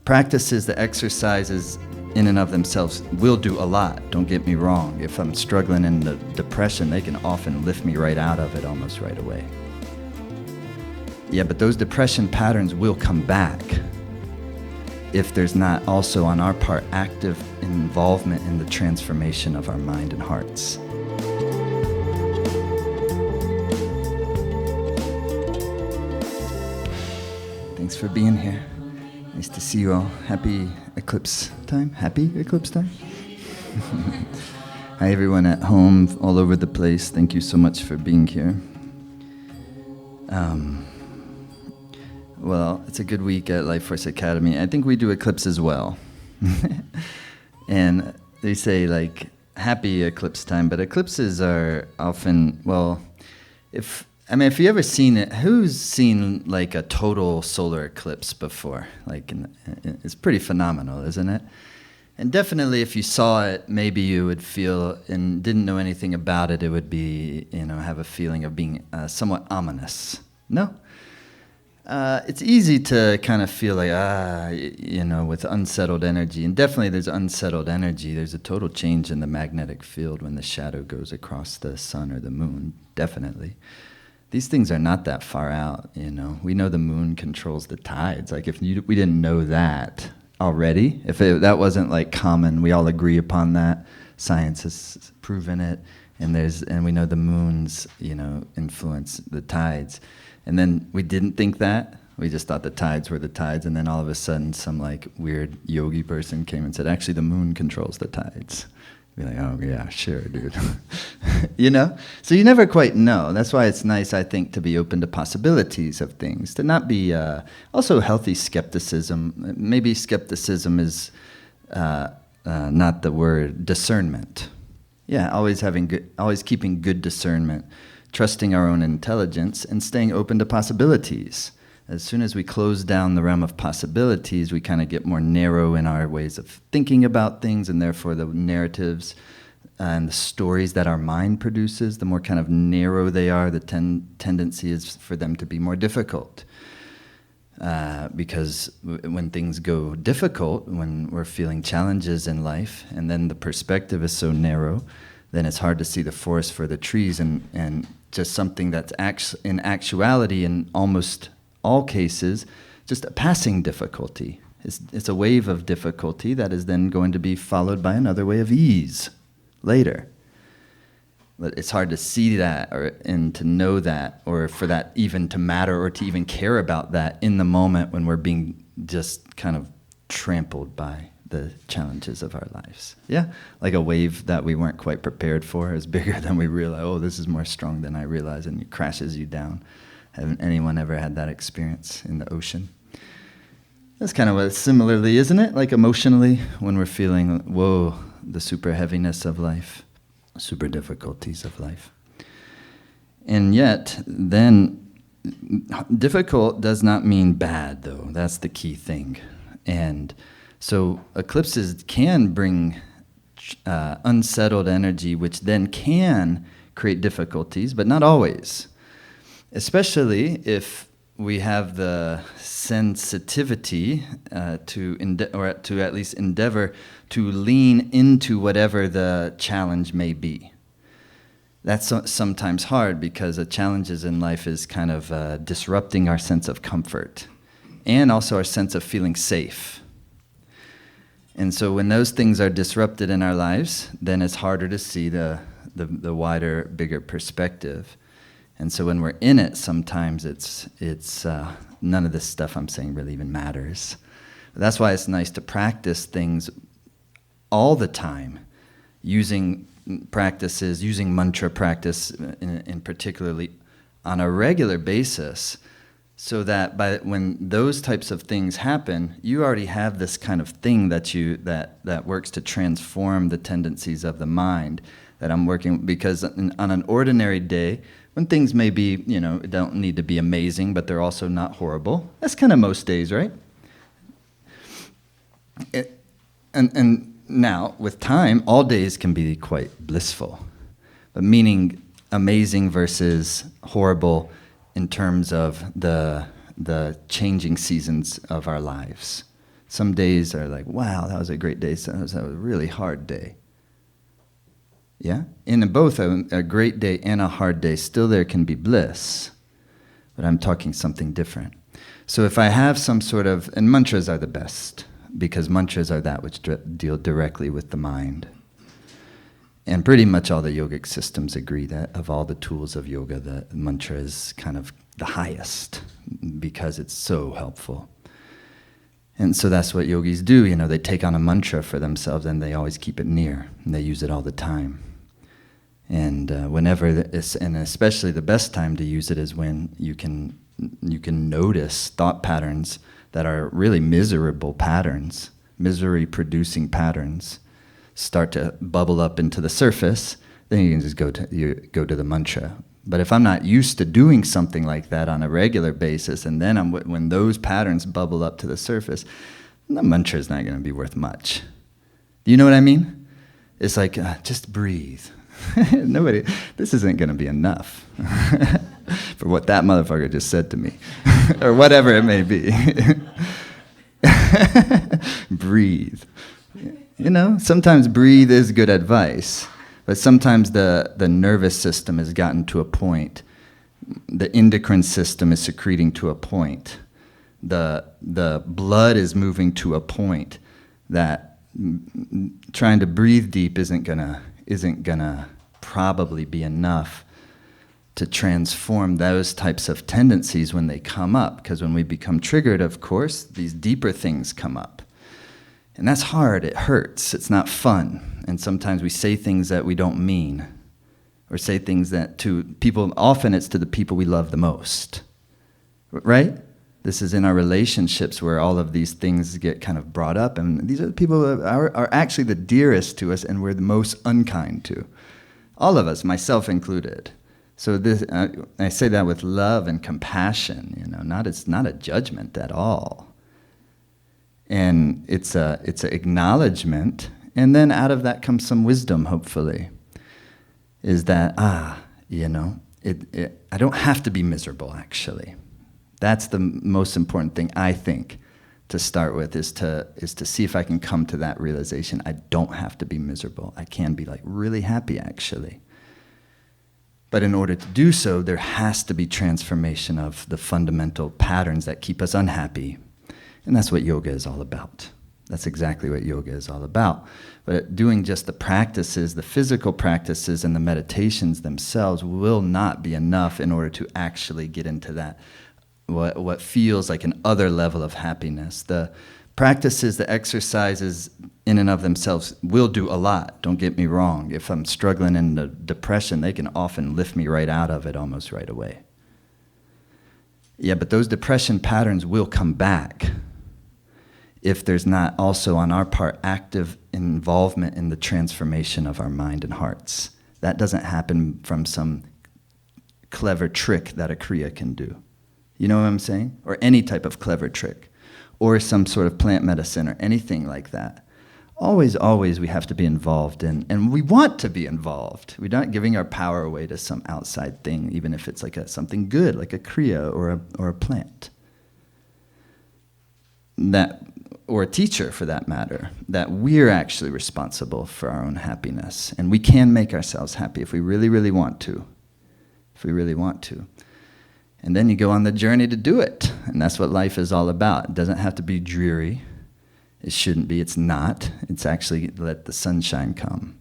practices, the exercises in and of themselves will do a lot. Don't get me wrong. If I'm struggling in the depression, they can often lift me right out of it almost right away. Yeah, but those depression patterns will come back if there's not also on our part active involvement in the transformation of our mind and hearts. Thanks for being here. Nice to see you all. Happy Eclipse time? Happy Eclipse time? Hi everyone at home, all over the place. Thank you so much for being here. Well, it's a good week at Life Force Academy. I think we do Eclipse as well. And they say like happy eclipse time, but eclipses are often, well, if you ever seen it, who's seen like a total solar eclipse before? Like, it's pretty phenomenal, isn't it? And definitely if you saw it, maybe you would feel, and didn't know anything about it, it would be, have a feeling of being somewhat ominous. No? It's easy to kind of feel like, with unsettled energy. And definitely there's unsettled energy. There's a total change in the magnetic field when the shadow goes across the sun or the moon, definitely. These things are not that far out, We know the moon controls the tides. Like we didn't know that already, that wasn't like common, we all agree upon that. Science has proven it, and we know the moons, influence the tides. And then we didn't think that. We just thought the tides were the tides, and then all of a sudden some like weird yogi person came and said, actually the moon controls the tides. Be like, oh yeah, sure, dude. So you never quite know. That's why it's nice, I think, to be open to possibilities of things, to not be also healthy skepticism. Maybe skepticism is not the word, discernment. Yeah, always keeping good discernment, trusting our own intelligence, and staying open to possibilities. As soon as we close down the realm of possibilities, we kind of get more narrow in our ways of thinking about things, and therefore the narratives and the stories that our mind produces, the more kind of narrow they are, the tendency is for them to be more difficult. Because when things go difficult, when we're feeling challenges in life, and then the perspective is so narrow, then it's hard to see the forest for the trees, and just something that's in actuality, in almost all cases, just a passing difficulty. It's a wave of difficulty that is then going to be followed by another way of ease later. But it's hard to see that and to know that, or for that even to matter or to even care about that in the moment when we're being just kind of trampled by the challenges of our lives. Yeah, like a wave that we weren't quite prepared for is bigger than we realize. Oh, this is more strong than I realize, and it crashes you down. Haven't anyone ever had that experience in the ocean? That's kind of what similarly, isn't it? Like emotionally, when we're feeling, whoa, the super heaviness of life, super difficulties of life. And yet, then, difficult does not mean bad, though. That's the key thing. And so eclipses can bring unsettled energy, which then can create difficulties, but not always. Especially if we have the sensitivity to at least endeavor to lean into whatever the challenge may be. That's sometimes hard because the challenges in life is kind of disrupting our sense of comfort and also our sense of feeling safe. And so when those things are disrupted in our lives, then it's harder to see the wider, bigger perspective. And so when we're in it, sometimes it's none of this stuff I'm saying really even matters. That's why it's nice to practice things all the time, using mantra practice in particularly on a regular basis, so that when those types of things happen, you already have this kind of thing that works to transform the tendencies of the mind that I'm working, because on an ordinary day, when things may be, don't need to be amazing, but they're also not horrible. That's kind of most days, right? And now, with time, all days can be quite blissful, but meaning amazing versus horrible in terms of the changing seasons of our lives. Some days are like, wow, that was a great day. That was a really hard day. Yeah? In both a great day and a hard day, still there can be bliss. But I'm talking something different. So if I have some sort of, and mantras are the best, because mantras are that which deal directly with the mind. And pretty much all the yogic systems agree that of all the tools of yoga, the mantra is kind of the highest, because it's so helpful. And so that's what yogis do, they take on a mantra for themselves and they always keep it near, and they use it all the time. And and especially the best time to use it is when you can notice thought patterns that are really miserable patterns, misery-producing patterns, start to bubble up into the surface. Then you can just go to the mantra. But if I'm not used to doing something like that on a regular basis, and then when those patterns bubble up to the surface, the mantra is not going to be worth much. Do you know what I mean? It's like, just breathe. This isn't going to be enough for what that motherfucker just said to me, or whatever it may be. Breathe. Sometimes breathe is good advice. But sometimes the nervous system has gotten to a point, the endocrine system is secreting to a point, the blood is moving to a point that trying to breathe deep isn't gonna probably be enough to transform those types of tendencies when they come up. Because when we become triggered, of course, these deeper things come up. And that's hard, it hurts, it's not fun. And sometimes we say things that we don't mean, or say things that to people, often it's to the people we love the most, right? This is in our relationships where all of these things get kind of brought up, and these are the people that are actually the dearest to us and we're the most unkind to. All of us, myself included. So I say that with love and compassion, it's not a judgment at all. And it's an acknowledgement, and then out of that comes some wisdom, hopefully. Is that, I don't have to be miserable, actually. That's the most important thing, I think, to start with, is to see if I can come to that realization. I don't have to be miserable. I can be really happy, actually. But in order to do so, there has to be transformation of the fundamental patterns that keep us unhappy. And that's what yoga is all about. That's exactly what yoga is all about. But doing just the practices, the physical practices and the meditations themselves will not be enough in order to actually get into that, what feels like an other level of happiness. The practices, the exercises in and of themselves will do a lot, don't get me wrong. If I'm struggling in the depression, they can often lift me right out of it almost right away. Yeah, but those depression patterns will come back if there's not also on our part active involvement in the transformation of our mind and hearts. That doesn't happen from some clever trick that a Kriya can do. You know what I'm saying? Or any type of clever trick. Or some sort of plant medicine or anything like that. Always we have to be involved in, and we want to be involved. We're not giving our power away to some outside thing, even if it's something good, like a Kriya or a plant. Or a teacher, for that matter, that we're actually responsible for our own happiness. And we can make ourselves happy if we really, really want to. If we really want to. And then you go on the journey to do it. And that's what life is all about. It doesn't have to be dreary. It shouldn't be. It's not. It's actually let the sunshine come.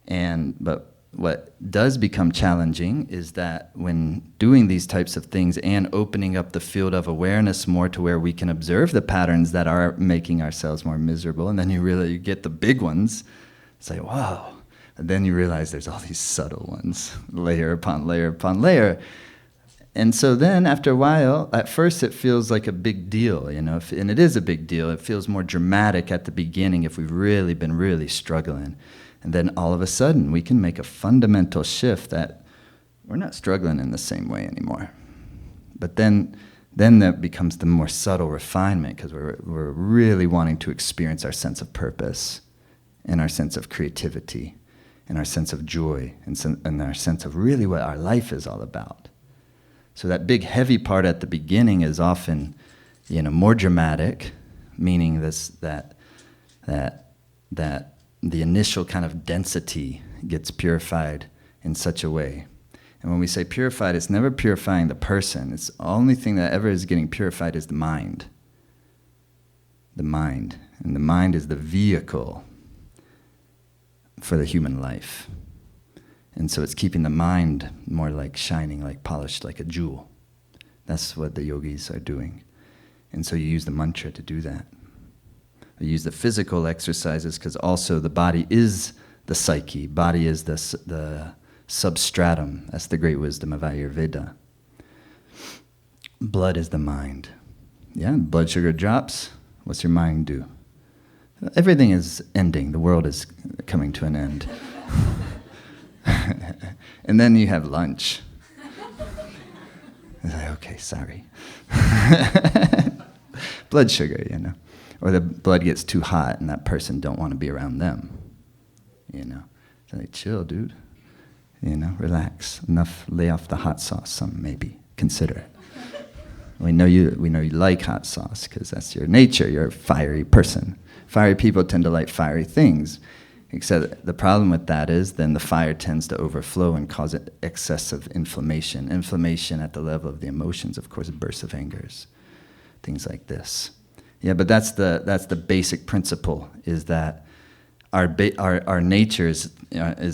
But what does become challenging is that when doing these types of things and opening up the field of awareness more to where we can observe the patterns that are making ourselves more miserable, and then you get the big ones, it's like, wow. And then you realize there's all these subtle ones, layer upon layer upon layer. And so then after a while, at first it feels like a big deal, and it is a big deal. It feels more dramatic at the beginning if we've really been really struggling. And then all of a sudden, we can make a fundamental shift that we're not struggling in the same way anymore. But then that becomes the more subtle refinement, because we're really wanting to experience our sense of purpose and our sense of creativity and our sense of joy and our sense of really what our life is all about. So that big heavy part at the beginning is often, more dramatic, meaning that the initial kind of density gets purified in such a way. And when we say purified, it's never purifying the person. It's the only thing that ever is getting purified is the mind. The mind. And the mind is the vehicle for the human life. And so it's keeping the mind more like shining, like polished, like a jewel. That's what the yogis are doing. And so you use the mantra to do that. You use the physical exercises because also the body is the psyche. Body is the substratum. That's the great wisdom of Ayurveda. Blood is the mind. Yeah, blood sugar drops. What's your mind do? Everything is ending. The world is coming to an end. And then you have lunch. It's like, okay, sorry. Blood sugar, Or the blood gets too hot and that person don't want to be around them. It's like, chill, dude. Relax. Enough, lay off the hot sauce, some maybe. Consider it. We know you like hot sauce because that's your nature. You're a fiery person. Fiery people tend to like fiery things. Except the problem with that is then the fire tends to overflow and cause excessive inflammation. Inflammation at the level of the emotions, of course, bursts of angers, things like this. Yeah, but that's the basic principle, is that our nature is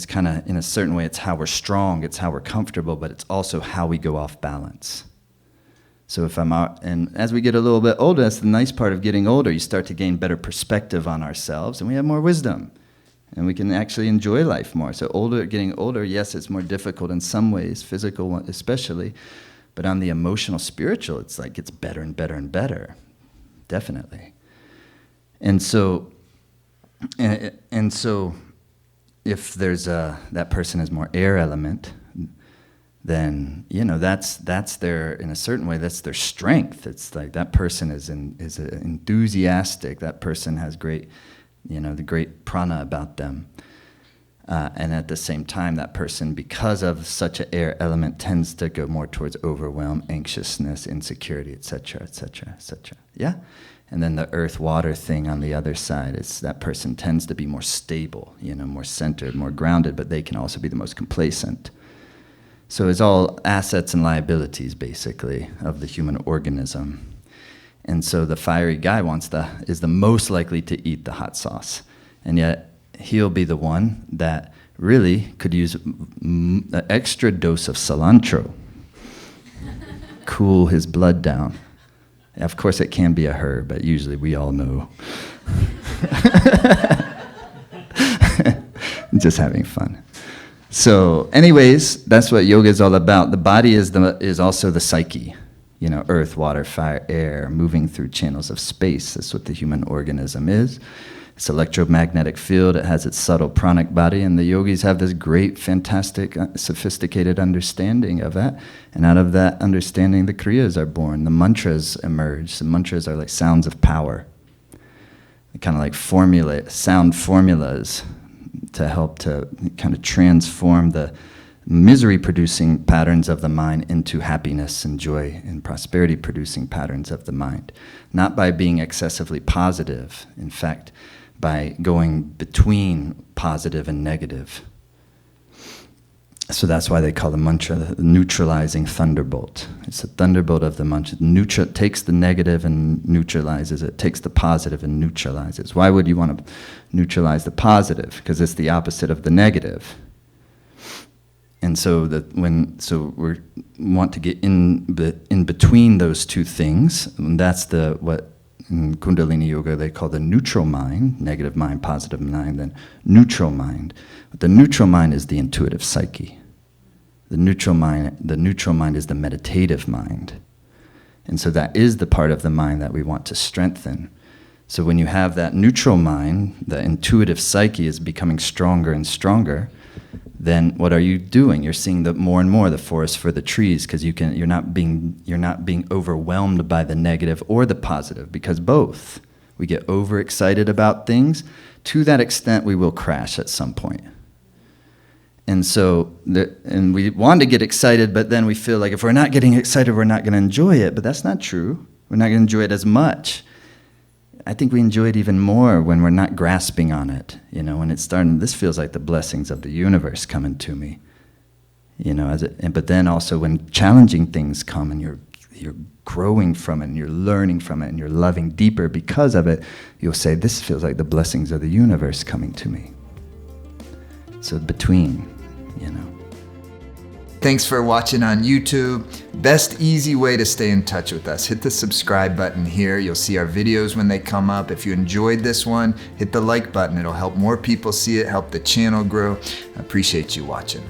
kind of, in a certain way, it's how we're strong, it's how we're comfortable, but it's also how we go off balance. So if I'm out, and as we get a little bit older, that's the nice part of getting older, you start to gain better perspective on ourselves, and we have more wisdom. And we can actually enjoy life more. So getting older, yes, it's more difficult in some ways, physical especially, but on the emotional, spiritual, it's like it's better and better and better, definitely. And so if there's that person is more air element, then that's their, in a certain way, that's their strength. It's like that person is enthusiastic. That person has great. The great prana about them. And at the same time, that person, because of such an air element, tends to go more towards overwhelm, anxiousness, insecurity, etc., etc., etc. Yeah? And then the earth-water thing on the other side is that person tends to be more stable, more centered, more grounded, but they can also be the most complacent. So it's all assets and liabilities, basically, of the human organism. And so the fiery guy is the most likely to eat the hot sauce. And yet he'll be the one that really could use an extra dose of cilantro. Cool his blood down. Of course it can be a her, but usually we all know. Just having fun. So anyways, that's what yoga is all about. The body is also the psyche. Earth, water, fire, air, moving through channels of space. That's what the human organism is. It's electromagnetic field. It has its subtle pranic body, and the yogis have this great, fantastic, sophisticated understanding of that. And out of that understanding, the kriyas are born. The mantras emerge. The mantras are like sounds of power. They're kind of like sound formulas to help to kind of transform the misery-producing patterns of the mind into happiness and joy and prosperity-producing patterns of the mind. Not by being excessively positive, in fact, by going between positive and negative. So that's why they call the mantra the neutralizing thunderbolt. It's the thunderbolt of the mantra. Takes the negative and neutralizes it. Takes the positive and neutralizes. Why would you want to neutralize the positive? Because it's the opposite of the negative. And so we want to get in between those two things. And that's what in Kundalini Yoga they call the neutral mind, negative mind, positive mind, then neutral mind. But the neutral mind is the intuitive psyche. The neutral mind is the meditative mind. And so that is the part of the mind that we want to strengthen. So when you have that neutral mind, the intuitive psyche is becoming stronger and stronger, then what are you doing? You're seeing more and more the forest for the trees, because you're not being overwhelmed by the negative or the positive, because both. We get overexcited about things. To that extent, we will crash at some point. And so, and we want to get excited, but then we feel like if we're not getting excited, we're not going to enjoy it. But that's not true. We're not going to enjoy it as much. I think we enjoy it even more when we're not grasping on it. You know, when it's starting, this feels like the blessings of the universe coming to me. You know, but then also when challenging things come and you're growing from it and you're learning from it and you're loving deeper because of it, you'll say, this feels like the blessings of the universe coming to me. So between, you know. Thanks for watching on YouTube. Best easy way to stay in touch with us. Hit the subscribe button here. You'll see our videos when they come up. If you enjoyed this one, hit the like button. It'll help more people see it, help the channel grow. I appreciate you watching.